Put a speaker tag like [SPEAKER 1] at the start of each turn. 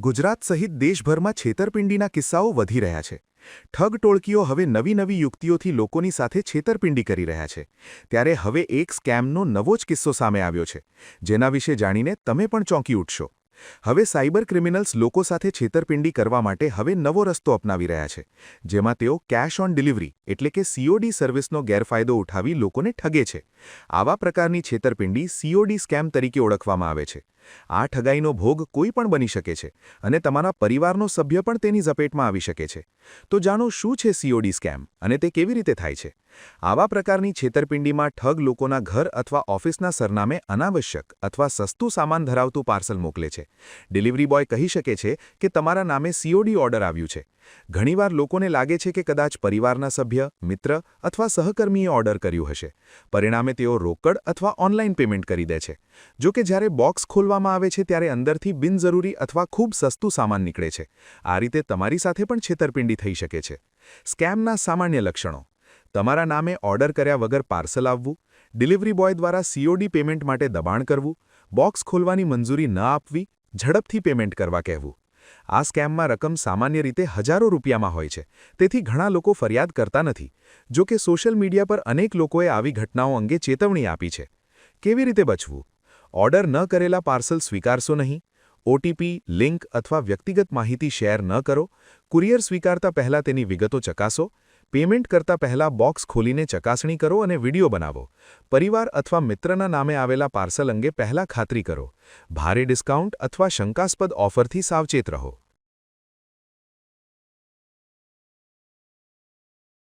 [SPEAKER 1] ગુજરાત સહિત દેશભરમાં છેતરપિંડીના કિસ્સાઓ વધી રહ્યા છે. ઠગ ટોળકીઓ હવે નવી યુક્તિઓથી લોકોની સાથે છેતરપિંડી કરી રહ્યા છે. ત્યારે હવે એક સ્કેમનો નવો જ કિસ્સો સામે આવ્યો છે, જેના વિશે જાણીને તમે પણ ચોંકી ઉઠશો. હવે સાયબર ક્રિમિનલ્સ લોકો સાથે છેતરપિંડી કરવા માટે હવે નવો રસ્તો અપનાવી રહ્યા છે, જેમાં તેઓ કેશ ઓન ડિલિવરી એટલે કે COD સર્વિસનો ગેરફાયદો ઉઠાવી લોકોને ઠગે છે. આવા પ્રકારની છેતરપિંડી COD સ્કેમ તરીકે ઓળખવામાં આવે છે. આ ઠગાઈનો ભોગ કોઈ પણ બની શકે છે અને તમારા પરિવારનો સભ્ય પણ તેની ઝપેટમાં આવી શકે છે. તો જાણો શું છે COD સ્કેમ અને તે કેવી રીતે થાય છે. આવા પ્રકારની છેતરપિંડીમાં ઠગ લોકોના ઘર અથવા ઓફિસના સરનામે અનાવશ્યક અથવા સસ્તું સામાન ધરાવતું પાર્સલ મોકલે છે. ડિલિવરી બોય કહી શકે છે કે તમારા નામે COD ઓર્ડર આવ્યું છે. ઘણીવાર લોકોને લાગે છે કે કદાચ પરિવારના સભ્ય, મિત્ર અથવા સહકર્મીએ ઓર્ડર કર્યું હશે. પરિણામે તેઓ રોકડ અથવા ઓનલાઈન પેમેન્ટ કરી દે છે. જો કે જ્યારે બોક્સ ખોલવામાં આવે છે ત્યારે અંદરથી બિનજરૂરી અથવા ખૂબ સસ્તું સામાન નીકળે છે. આ રીતે તમારી સાથે પણ છેતરપિંડી થઈ શકે છે. સ્કેમના સામાન્ય લક્ષણો: તમારા નામે ઓર્ડર કર્યા વગર પાર્સલ આવવું, ડિલિવરી બોય દ્વારા COD પેમેન્ટ માટે દબાણ કરવું, બોક્સ ખોલવાની મંજૂરી ન આપવી, ઝડપથી પેમેન્ટ કરવા કહેવું. આ સ્કેમમાં રકમ સામાન્ય રીતે હજારો રૂપિયામાં હોય છે, તેથી ઘણા લોકો ફરિયાદ કરતા નથી. જો કે સોશિયલ મીડિયા પર અનેક લોકોએ આવી ઘટનાઓ અંગે ચેતવણી આપી છે. કેવી રીતે બચવું? ઓર્ડર ન કરેલા પાર્સલ સ્વીકારશો નહીં. OTP, લિંક અથવા વ્યક્તિગત માહિતી શેર ન કરો. કુરિયર સ્વીકારતા પહેલાં તેની વિગતો ચકાસો. પેમેન્ટ કરતા પહેલાં બોક્સ ખોલીને ચકાસણી કરો અને વિડિયો બનાવો. પરિવાર અથવા મિત્રના નામે આવેલા પાર્સલ અંગે પહેલાં ખાતરી કરો. ભારે ડિસ્કાઉન્ટ અથવા શંકાસ્પદ ઓફરથી સાવચેત રહો.